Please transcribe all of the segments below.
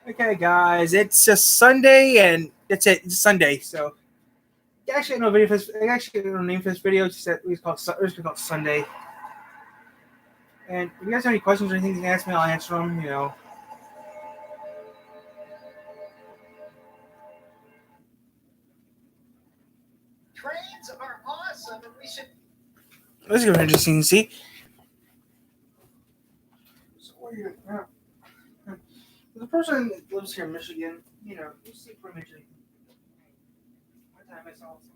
Okay, guys, it's just Sunday, and that's it. It's Sunday, so actually, no video for this. Actually, no name for this video. It's just that we're just call it Sunday. And if you guys have any questions or anything, you can ask me. I'll answer them. Trains are awesome, and we should. This is gonna be interesting to see. So, the person that lives here in Michigan, you see pretty much anything. One time I saw something.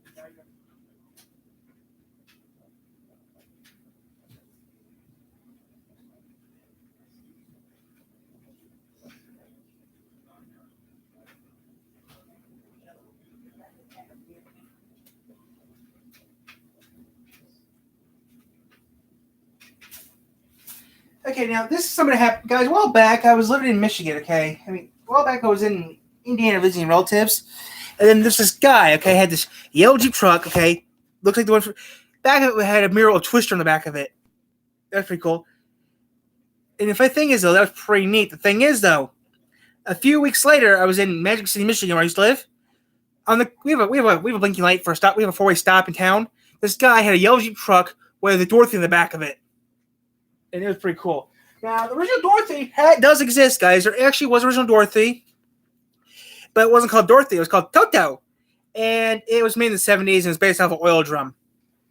Okay, now this is something that happened, guys. A while back, I was living in Michigan. Okay, a while back I was in Indiana visiting relatives, and then there's this guy. Okay, had this yellow Jeep truck. Okay, looks like the one from back of it had a mural twister on the back of it. That's pretty cool. And the thing is, though, that was pretty neat. The thing is, though, a few weeks later, I was in Magic City, Michigan, where I used to live. We have a blinking light for a stop. We have a 4-way stop in town. This guy had a yellow Jeep truck with a Dorothy in the back of it, and it was pretty cool. Now, the original Dorothy does exist, guys. There actually was original Dorothy, but it wasn't called Dorothy. It was called Toto, and it was made in the 70s, and it was based off an oil drum.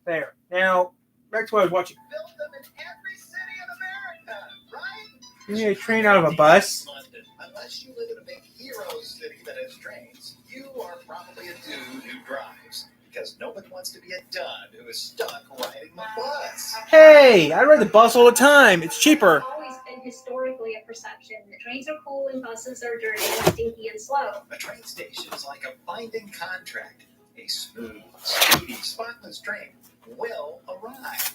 There. Now, back to what I was watching. Build them in every city in America, right? You need a train out of a bus. London. Unless you live in a big hero city that has trains, you are probably a dude who drives. Because nobody wants to be a dud who is stuck riding the bus. Hey, I ride the bus all the time. It's cheaper. It's always been historically a perception that trains are cool and buses are dirty and stinky and slow. A train station is like a binding contract. A smooth, speedy, spotless train will arrive.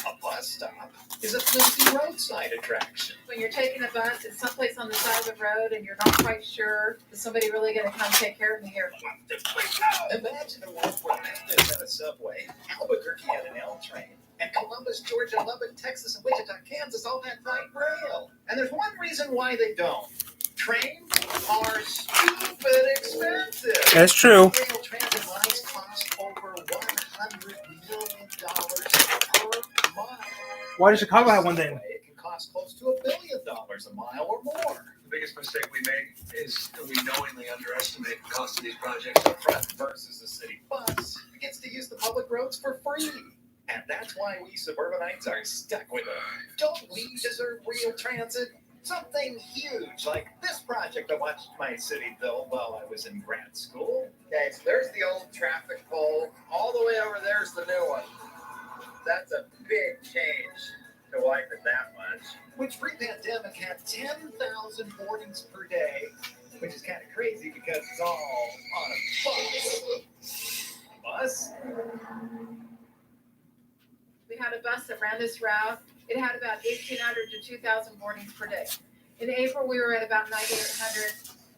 A bus stop is a flimsy roadside attraction. When you're taking a bus, it's someplace on the side of the road and you're not quite sure, is somebody really going to come take care of me here? Imagine a world where Memphis had a subway, Albuquerque had an L train, and Columbus, Georgia, Lubbock, Texas, and Wichita, Kansas all had light rail. And there's one reason why they don't. Trains are stupid expensive. That's true. Rail transit lines cost over $100 million per mile. Why does Chicago have one then? It can cost close to $1 billion a mile or more. The biggest mistake we make is that we knowingly underestimate the cost of these projects up front. Versus a city bus who gets to use the public roads for free. And that's why we suburbanites are stuck with them. Don't we deserve real transit? Something huge like this project I watched my city build while I was in grad school. Okay, so there's the old traffic pole. All the way over there's the new one. That's a big change to like it that much. Which pre-pandemic had 10,000 boardings per day, which is kind of crazy because it's all on a bus. Bus? We had a bus that ran this route. It had about 1,800 to 2,000 boardings per day. In April, we were at about 9,800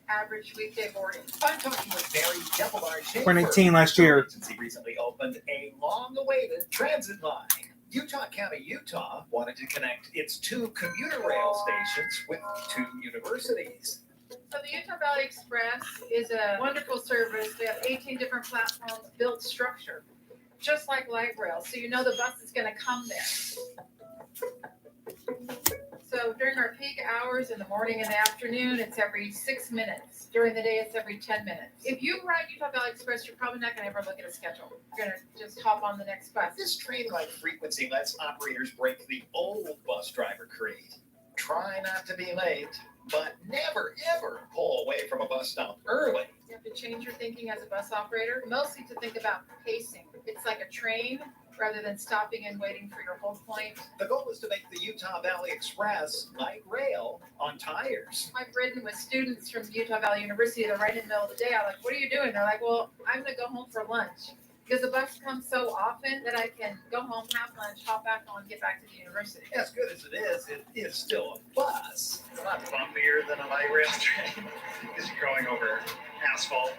average weekday boardings. I'm talking with Mary Templebar Schaefer. 2019 last year. Agency recently opened a long-awaited transit line. Utah County, Utah wanted to connect its 2 commuter rail stations with 2 universities. So the Utah Valley Express is a wonderful service. We have 18 different platforms, built structure, just like light rail. So you know the bus is going to come there. So during our peak hours in the morning and the afternoon, it's every 6 minutes. During the day, it's every 10 minutes. If you ride Utah Valley Express, you're probably not going to ever look at a schedule. You're going to just hop on the next bus. This train-like frequency lets operators break the old bus driver creed. Try not to be late, but never, ever pull away from a bus stop early. You have to change your thinking as a bus operator, mostly to think about pacing. It's like a train rather than stopping and waiting for your hold point. The goal is to make the Utah Valley Express light rail on tires. I've ridden with students from Utah Valley University. They're right in the middle of the day. I'm like, what are you doing? They're like, well, I'm going to go home for lunch. Because the bus comes so often that I can go home, have lunch, hop back on, get back to the university. As good as it is still a bus. It's not bumpier than a light rail train because you're going over asphalt.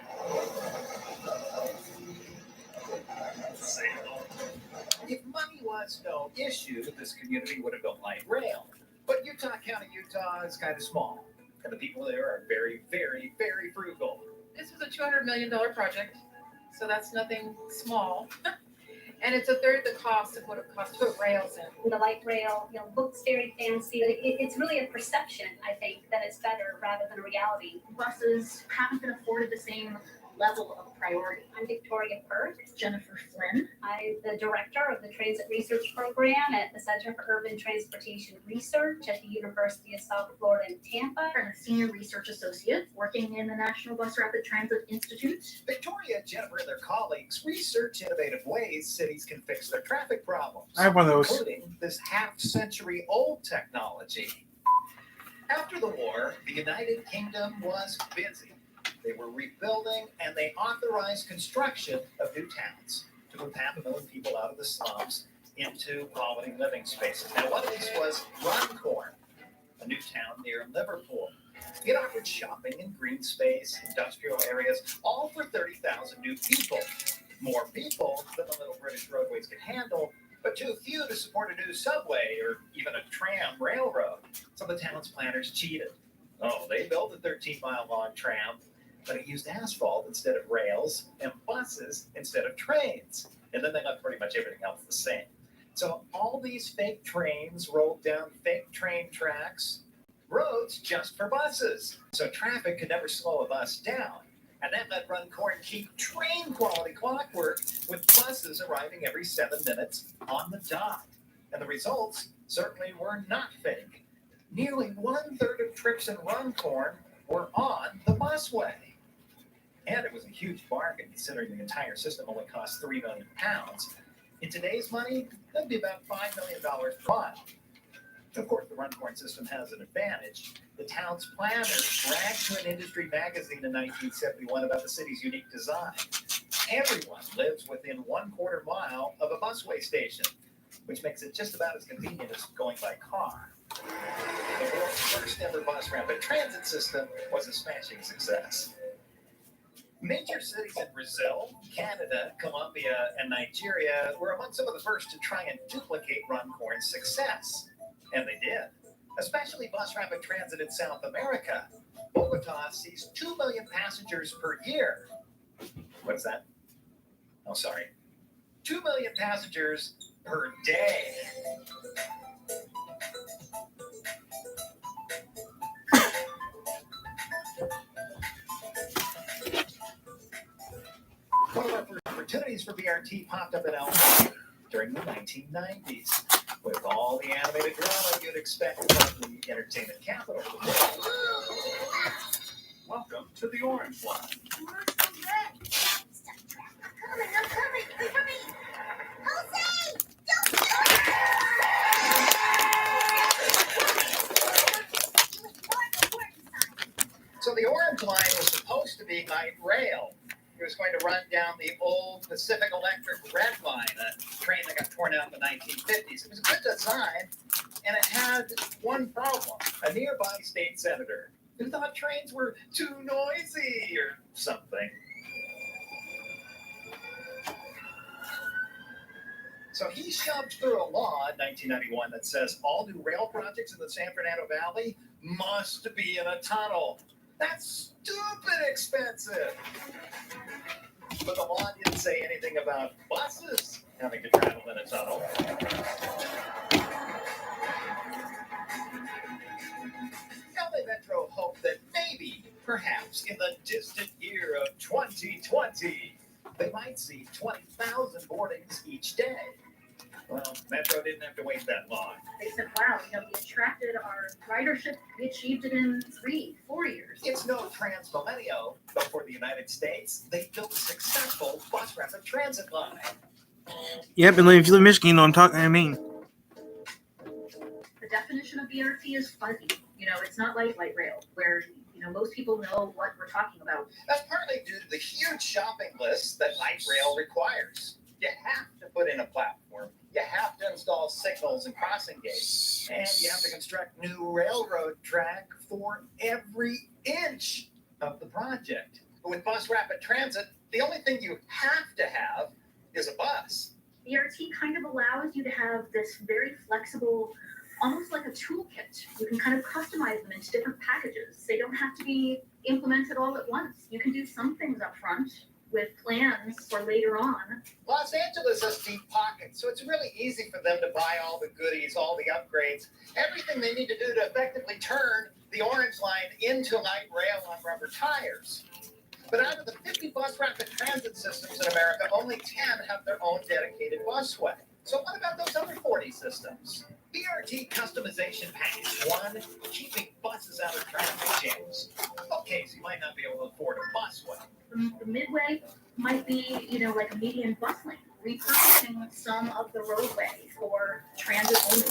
If money was no issue, this community would have built light rail. But Utah County, Utah is kind of small. and the people there are very, very, very frugal. This was a $200 million project, so that's nothing small. And it's a third the cost of what it costs to put rails in. The light rail, looks very fancy. It's really a perception, I think, that it's better rather than a reality. Buses haven't been afforded the same level of priority. I'm Victoria Perk. Jennifer Flynn. I'm the director of the Transit Research Program at the Center for Urban Transportation Research at the University of South Florida in Tampa. I'm a senior research associate working in the National Bus Rapid Transit Institute. Victoria, Jennifer, and their colleagues research innovative ways cities can fix their traffic problems, I have one of those. including this half-century-old technology. After the war, the United Kingdom was busy. They were rebuilding, and they authorized construction of new towns to move 500,000 people out of the slums into quality living spaces. Now, one of these was Runcorn, a new town near Liverpool. It offered shopping and green space, industrial areas, all for 30,000 new people. More people than the little British roadways could handle, but too few to support a new subway or even a tram railroad. So the town's planners cheated. Oh, they built a 13-mile-long tram, but it used asphalt instead of rails and buses instead of trains. And then they left pretty much everything else the same. So all these fake trains rolled down fake train tracks, roads just for buses. So traffic could never slow a bus down. And that let Runcorn keep train quality clockwork with buses arriving every 7 minutes on the dot. And the results certainly were not fake. Nearly 1/3 of trips in Runcorn were on the busway. And it was a huge bargain considering the entire system only cost £3 million. In today's money, that'd be about $5 million per mile. Of course, the Runcorn system has an advantage. The town's planners bragged to an industry magazine in 1971 about the city's unique design. Everyone lives within 1/4 mile of a busway station, which makes it just about as convenient as going by car. The world's first ever bus rapid transit system was a smashing success. Major cities in Brazil, Canada, Colombia, and Nigeria were among some of the first to try and duplicate Runcorn's success. And they did, especially bus rapid transit in South America. Bogota sees 2 million passengers per year. What's that? Oh, sorry. 2 million passengers per day. One of our first opportunities for BRT popped up in LA during the 1990s, with all the animated drama you'd expect from the entertainment capital of the world. Welcome to the Orange Line. I'm coming. Wait for me. Jose! So the Orange Line was supposed to be light rail. It was going to run down the old Pacific Electric Red Line, a train that got torn out in the 1950s. It was a good design, and it had one problem. A nearby state senator who thought trains were too noisy or something. So he shoved through a law in 1991 that says all new rail projects in the San Fernando Valley must be in a tunnel. That's stupid expensive. But the law didn't say anything about buses having to travel in a tunnel. LA Metro hoped that maybe, perhaps, in the distant year of 2020, they might see 20,000 boardings each day. Well, Metro didn't have to wait that long. They said, wow, we attracted our ridership, we achieved it in 3-4 years. It's no Transmilenio, but for the United States, they built a successful bus rapid transit line. Yep, and if you live in Michigan, you know what I'm talking. I mean, The definition of BRT is fuzzy. It's not like light rail, where most people know what we're talking about. That's partly due to the huge shopping list that light rail requires. You have to put in a platform. You have to install signals and crossing gates. And you have to construct new railroad track for every inch of the project. But with bus rapid transit, the only thing you have to have is a bus. BRT kind of allows you to have this very flexible, almost like a toolkit. You can kind of customize them into different packages. Say don't have to be implemented all at once. You can do some things up front with plans for later on. Los Angeles has deep pockets, so it's really easy for them to buy all the goodies, all the upgrades, everything they need to do to effectively turn the Orange Line into light rail on rubber tires. But out of the 50 bus rapid transit systems in America, only 10 have their own dedicated busway. So what about those other 40 systems? BRT Customization Package 1, keeping buses out of traffic jams. Okay, so you might not be able to afford a busway. The midway might be, like a median bus lane, repurposing some of the roadway for transit only.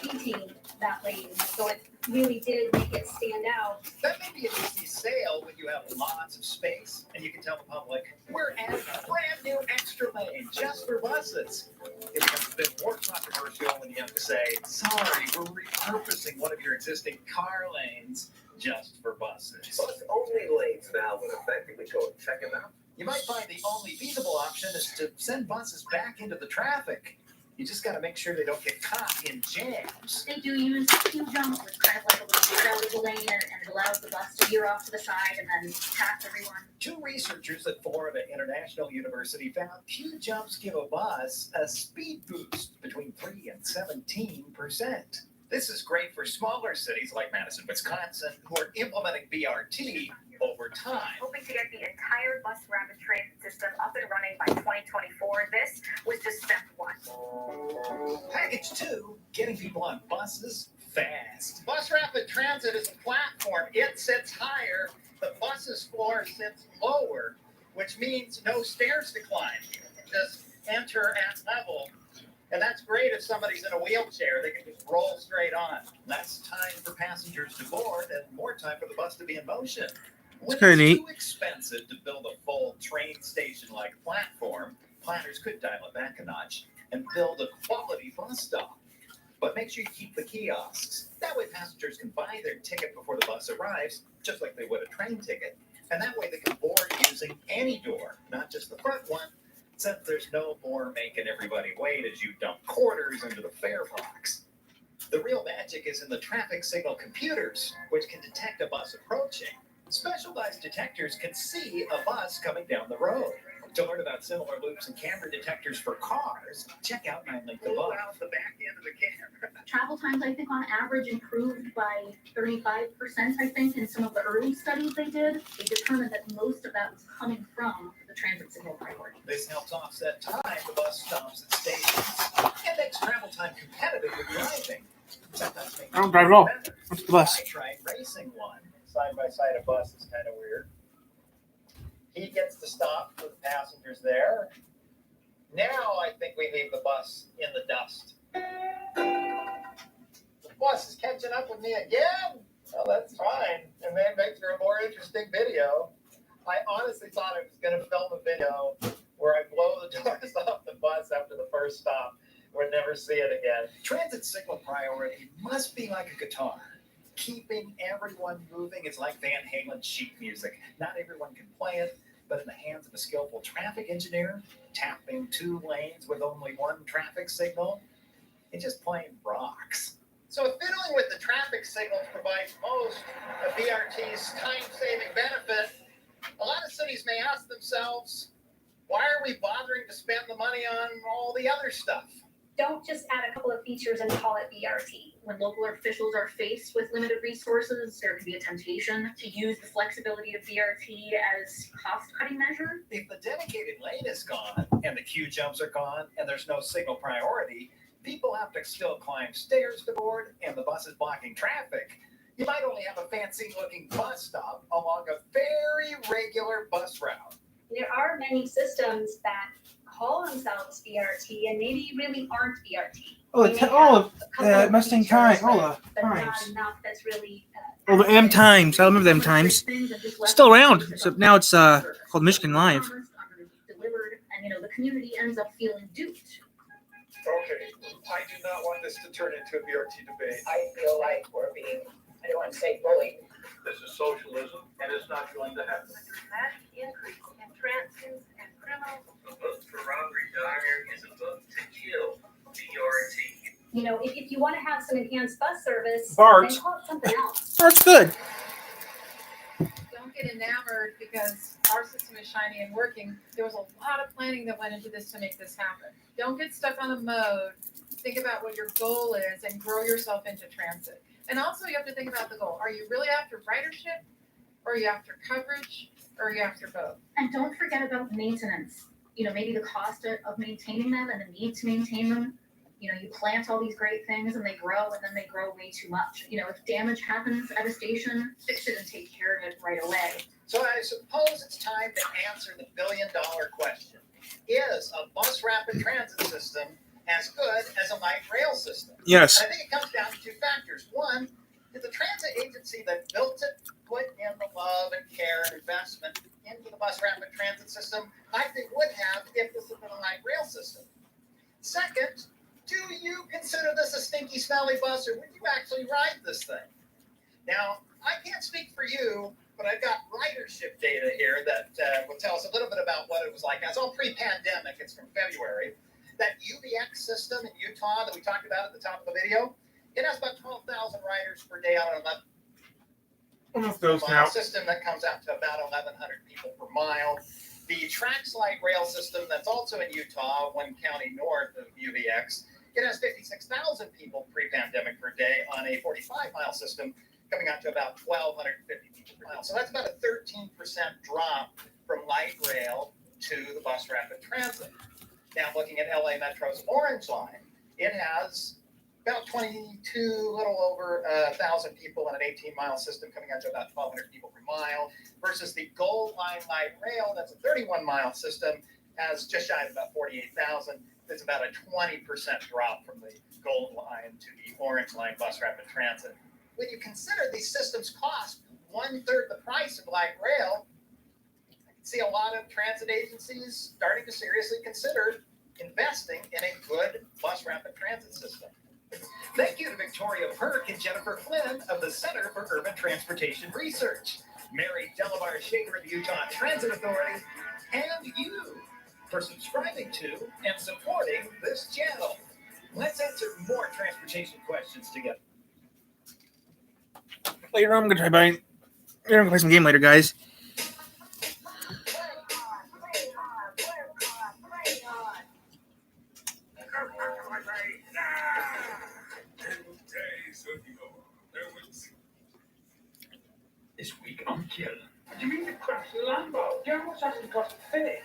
Painting that lane, so it really did make it stand out. That may be an easy sale when you have lots of space and you can tell the public, we're adding a brand new extra lane just for buses. It becomes a bit more controversial when you have to say, sorry, we're repurposing one of your existing car lanes just for buses. Bus-only lanes now in effect. Can we go and check them out? You might find the only feasible option is to send buses back into the traffic. You just got to make sure they don't get caught in jams. They do use Q jumps, which kind of like a little get out of the lane, and it allows the bus to veer off to the side and then pass everyone. Two researchers at Florida International University found Q jumps give a bus a speed boost between 3 and 17%. This is great for smaller cities like Madison, Wisconsin, who are implementing BRT over time. Hoping to get the entire bus rapid transit system up and running by 2024. This was just step 1. Package 2, getting people on buses fast. Bus rapid transit is a platform. It sits higher. The bus's floor sits lower, which means no stairs to climb. Just enter at level. And that's great if somebody's in a wheelchair. They can just roll straight on. Less time for passengers to board and more time for the bus to be in motion. When kinda it's neat. too expensive to build a full train station-like platform, planners could dial it back a notch and build a quality bus stop. But make sure you keep the kiosks. That way passengers can buy their ticket before the bus arrives, just like they would a train ticket. And that way they can board using any door, not just the front one, since there's no more making everybody wait as you dump quarters into the fare box. The real magic is in the traffic signal computers, which can detect a bus approaching. Specialized detectors can see a bus coming down the road. To learn about similar loops and camera detectors for cars, check out 9Link above. Pull out the back end of the camera. Travel times, I think, on average improved by 35%, I think, in some of the early studies they did. They determined that most of that was coming from the transit signal priority. This helps offset time the bus stops at stations and makes travel time competitive with driving. Sometimes makes I don't drive at all. better. What's the bus? I tried racing one. Side by side a bus is kind of weird. He gets to stop for the passengers there. Now I think we leave the bus in the dust. The bus is catching up with me again. Well, that's fine. And then makes for a more interesting video. I honestly thought I was going to film a video where I blow the doors off the bus after the first stop. We'll never see it again. Transit signal priority must be like a guitar. Keeping everyone moving is like Van Halen sheet music. Not everyone can play it, but in the hands of a skillful traffic engineer, tapping 2 lanes with only 1 traffic signal, it just plain rocks. So if fiddling with the traffic signals provides most of BRT's time-saving benefit, a lot of cities may ask themselves, why are we bothering to spend the money on all the other stuff? Don't just add a couple of features and call it BRT. When local officials are faced with limited resources, there can be a temptation to use the flexibility of BRT as cost-cutting measure. If the dedicated lane is gone and the queue jumps are gone and there's no signal priority, people have to still climb stairs to board and the bus is blocking traffic. You might only have a fancy-looking bus stop along a very regular bus route. There are many systems that call themselves BRT and maybe really aren't BRT. Oh, They may all have of a couple of Mustang features, Time, all but the not times. enough that's really. Oh, the M Times. I remember them times. Still around. So now it's called Michigan Live. Delivered, and the community ends up feeling duped. Okay, I do not want this to turn into a BRT debate. I feel like we're being, I don't want to say bullied. This is socialism, and it's not going to happen. A dramatic increase in transfers and criminals. A vote for Robert Dyer is a vote to kill BRT. You know, if you want to have some enhanced bus service, BART. then call it something else. BART's good. Don't get enamored because our system is shiny and working. There was a lot of planning that went into this to make this happen. Don't get stuck on a mode. Think about what your goal is and grow yourself into transit. And also you have to think about the goal. Are you really after ridership? Or are you after coverage? Or are you after both? And don't forget about maintenance. You know, maybe the cost of maintaining them and the need to maintain them. You know, you plant all these great things and they grow and then they grow way too much. You know, if damage happens at a station, fix it and take care of it right away. So I suppose it's time to answer the billion-dollar question. Is a bus rapid transit system as good as a light rail system? Yes. I think it comes down to two factors. One, did the transit agency that built it put in the love and care and investment into the bus rapid transit system? I think would have if this had been a light rail system. Second, do you consider this a stinky, smelly bus, or would you actually ride this thing? Now, I can't speak for you, but I've got ridership data here that will tell us a little bit about what it was like. Now, it's all pre-pandemic. It's from February. That UBX system in Utah that we talked about at the top of the video, it has about 12,000 riders per day on an 11-mile system that comes out to about 1,100 people per mile. The Trax Light Rail system that's also in Utah, one county north of UBX, it has 56,000 people pre-pandemic per day on a 45-mile system, coming out to about 1,250 people per mile. So that's about a 13% drop from light rail to the bus rapid transit. Now, looking at LA Metro's Orange Line, it has about 22, little over 1,000 people on an 18-mile system, coming out to about 1,200 people per mile, versus the Gold Line Light Rail, that's a 31-mile system, has just shy of about 48,000. It's about a 20% drop from the Gold Line to the Orange Line bus rapid transit. When you consider these systems cost 1/3 the price of light rail, I can see a lot of transit agencies starting to seriously consider investing in a good bus rapid transit system. Thank you to Victoria Perk and Jennifer Flynn of the Center for Urban Transportation Research, Mary Delabar Shaker of the Utah Transit Authority, and you for subscribing to and supporting this channel. Let's answer more transportation questions together. Later on, I'm gonna play some game later, guys. This week I'm killing. What do you mean to crash the Lambo? Do you know how much that's going to cost to finish?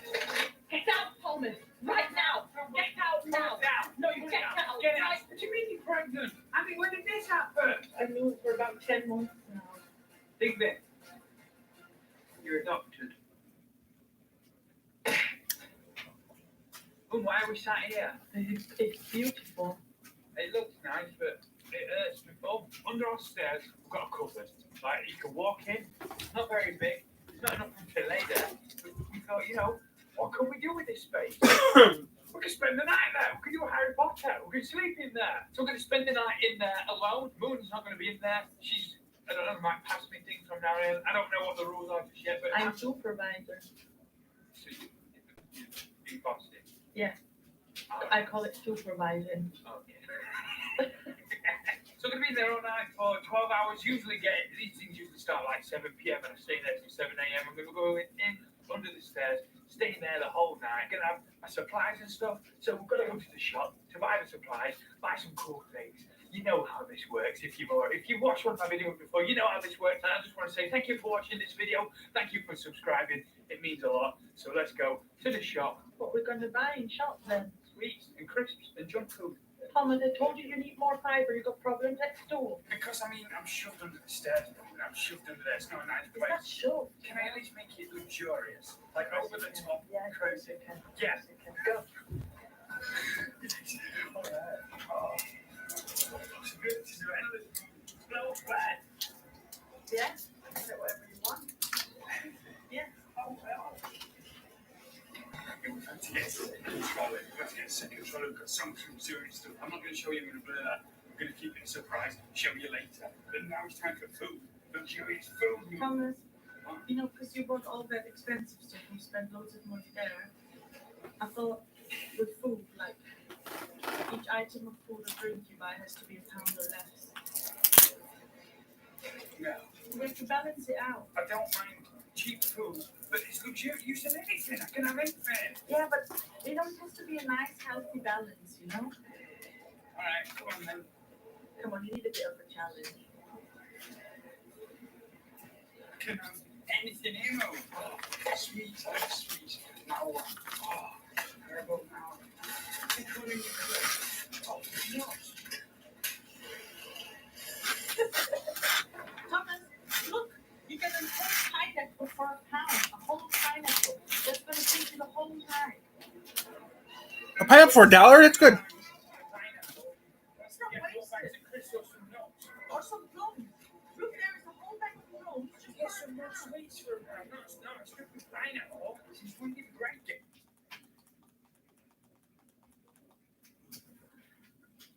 Get out, Pullman! Right now! Get out now! No, you get out! Get out! What do you mean you're pregnant? I mean, when did this happen? I knew it for about 10 months now. Big bit. You're adopted. Oh, why are we sat here? It's beautiful. It looks nice, but it hurts me. Oh, under our stairs, we've got a cupboard. Like, you can walk in. It's not very big. There's not enough room to lay there. But we thought, you know, what can we do with this space? We can spend the night there. We can do a Harry Potter. We can sleep in there. So we're going to spend the night in there alone. Moon's not going to be in there. She's, I don't know, might pass me things from now on. I don't know what the rules are just yet. But I'm supervisor. So you bossed it? Yeah. I call it supervising. Okay. So we're going to be there all night for 12 hours. Usually these things usually start like 7 p.m. and I stay there till 7 a.m. I'm going to go in under the stairs, stay there the whole night. Going to have my supplies and stuff. So we've got to go to the shop to buy the supplies, buy some cool things. You know how this works. If you've watched one of my videos before, you know how this works. And I just want to say thank you for watching this video. Thank you for subscribing. It means a lot. So let's go to the shop. What we're going to buy in shop then? Sweets and crisps and junk food. Thomas, I told you need more fibre. You got problems at school. Because, I mean, I'm shoved under the stairs. I'm shoved under there. It's not a nice Is that place. sure? Can I at least make it luxurious? Like over the top? Yeah, Crazy. you can. Yes. You can. Go. Oh. Looks good. Is there any no bad? Yeah? Say whatever you want. Yeah. Oh, well. We've had to get second control. We've had to get second control. We've got some serious stuff. I'm not going to show you. I'm going to blur that. We're going to keep it a surprise. Show you later. But now it's time for food. Luxurious food. Thomas, you know, because you bought all that expensive stuff, you spent loads of money there. I thought with food, like Each item of food or drink you buy has to be £1 or less. No, We have to balance it out. I don't mind cheap food, but it's luxurious and anything. I can have anything. Yeah, but it always has to be a nice, healthy balance, you know? Alright, come on then. Come on, you need a bit of a challenge. I can have anything here. Oh, sweet, sweet. Now what? Oh, herbal now. Pick one in your plate. Oh, nuts. Thomas, look, you get a whole pineapple for £1. A whole pineapple. That's going to feed you the whole time. A pineapple for $1? That's good. It's not wasted. Or some plums. Look, there is a whole bag of plums. Just get some more sweets for nuts. No, it's good with pineapple. She's going to break it.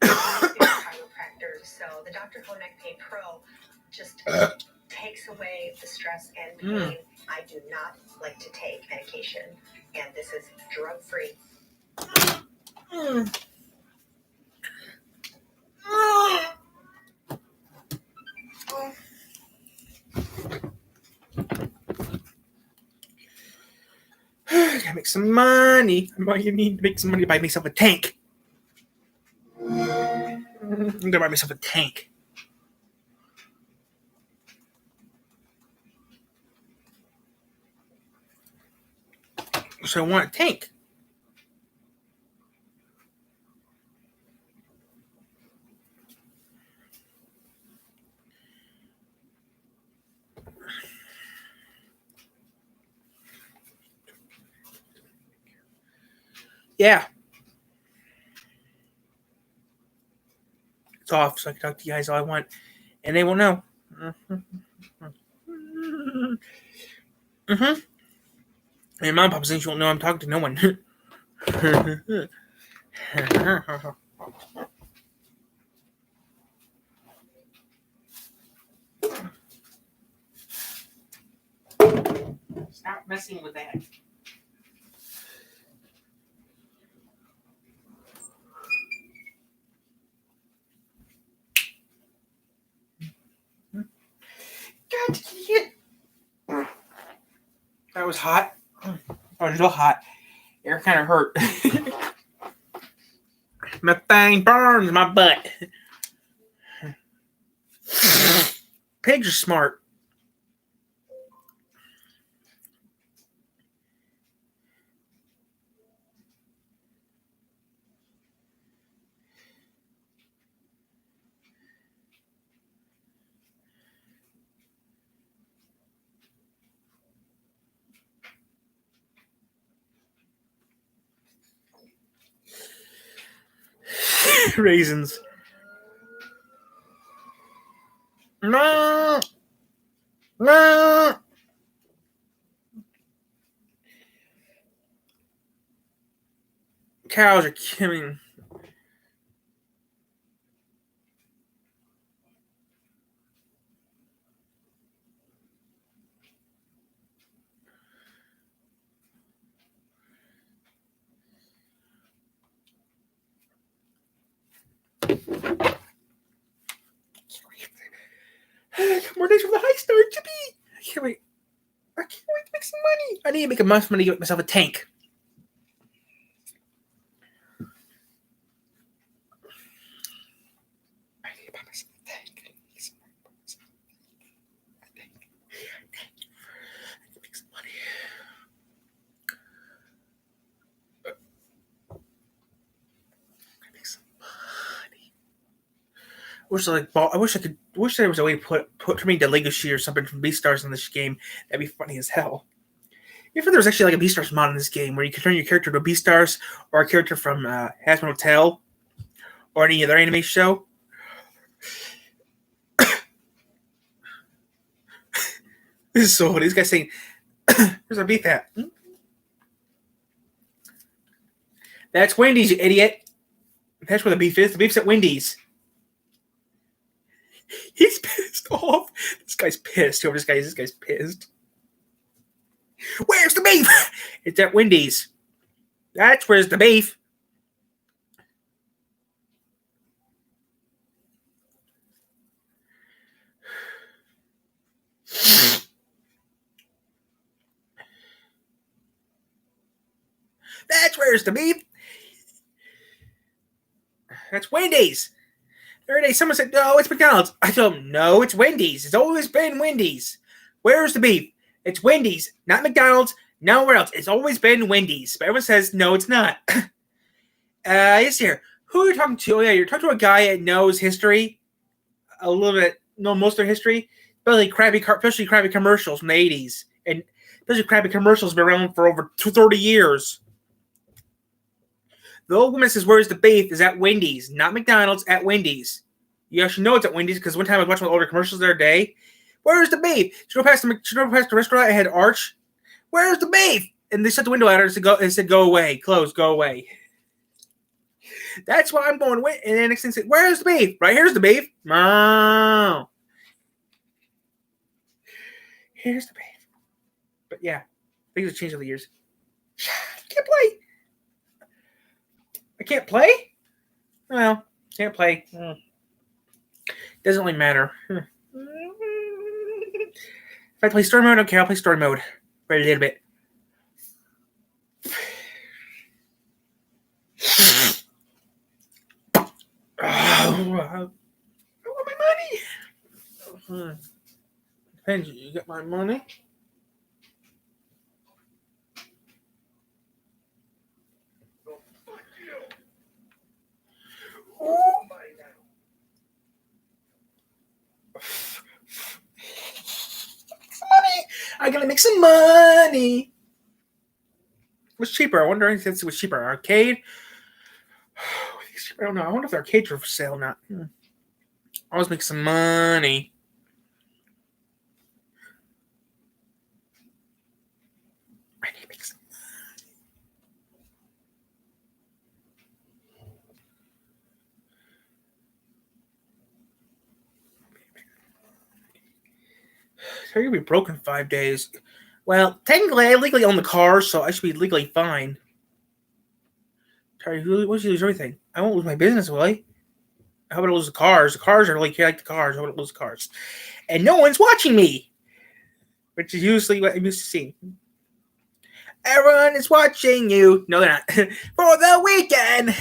Chiropractor, so the Dr. Honeck Pain Pro just takes away the stress and pain. I do not like to take medication, and this is drug-free. Gotta make some money. I need to make some money to buy myself a tank. I'm gonna buy myself a tank. So I want a tank. Yeah. It's off, so I can talk to you guys all I want. And they won't know. And Mom Papa thinks you won't know I'm talking to no one. Stop messing with that. God, that was hot. I was real hot. Air kind of hurt. My thing burns my butt. Pigs are smart. Raisins. No. No. Cows are killing. More days from the high star, Chippy. I can't wait. I can't wait to make some money. I need to make enough money to get myself a tank. I need to buy myself a tank. I need to make some money. Make some money. I wish there was a way to put me to Legacy or something from Beastars in this game. That'd be funny as hell. If there was actually like a Beastars mod in this game where you could turn your character to a Beastars or a character from Hazbin Hotel or any other anime show. This is so funny. This guy's saying, "Where's our beef at?" That's Wendy's, you idiot. That's where the beef is. The beef's at Wendy's. He's pissed off. This guy's pissed. Whoever this guy is, this guy's pissed. Where's the beef? It's at Wendy's. That's where's the beef. Where's the beef? That's Wendy's. The other day, someone said, no, it's McDonald's. I told them, no, it's Wendy's. It's always been Wendy's. Where's the beef? It's Wendy's, not McDonald's, nowhere else. It's always been Wendy's. But everyone says, no, it's not. Yes, here. Who are you talking to? Oh, yeah, you're talking to a guy that knows history. A little bit, know most of their history. Especially crappy commercials from the 80s. And especially crappy commercials have been around for over 30 years. The old woman says, where's the beef? Is at Wendy's, not McDonald's, at Wendy's. You actually know it's at Wendy's because one time I was watching one of the older commercials the other day. Where's the beef? She drove past the restaurant and had Arch. Where's the beef? And they shut the window at her and said, go away. Close, go away. That's why I'm going with. And then next thing said, where's the beef? Right here's the beef. Oh. Here's the beef. But yeah, things have changed over the years. I can't play. I can't play? Well, can't play. Doesn't really matter. If I play story mode, okay, I'll play story mode for a little bit. I want my money. Benji, you got my money? I gotta make some money. What's cheaper? I wonder if it's what's cheaper. Arcade? I don't know. I wonder if the arcades are for sale or not. I always make some money. I need to make some So you're gonna be broken 5 days. Well, technically, I legally own the car, so I should be legally fine. Sorry, once you lose everything, I won't lose my business, will I? How about I lose the cars? The cars are really like the cars. How about I lose the cars? And no one's watching me, which is usually what I'm used to seeing. Everyone is watching you. No, they're not. For the weekend.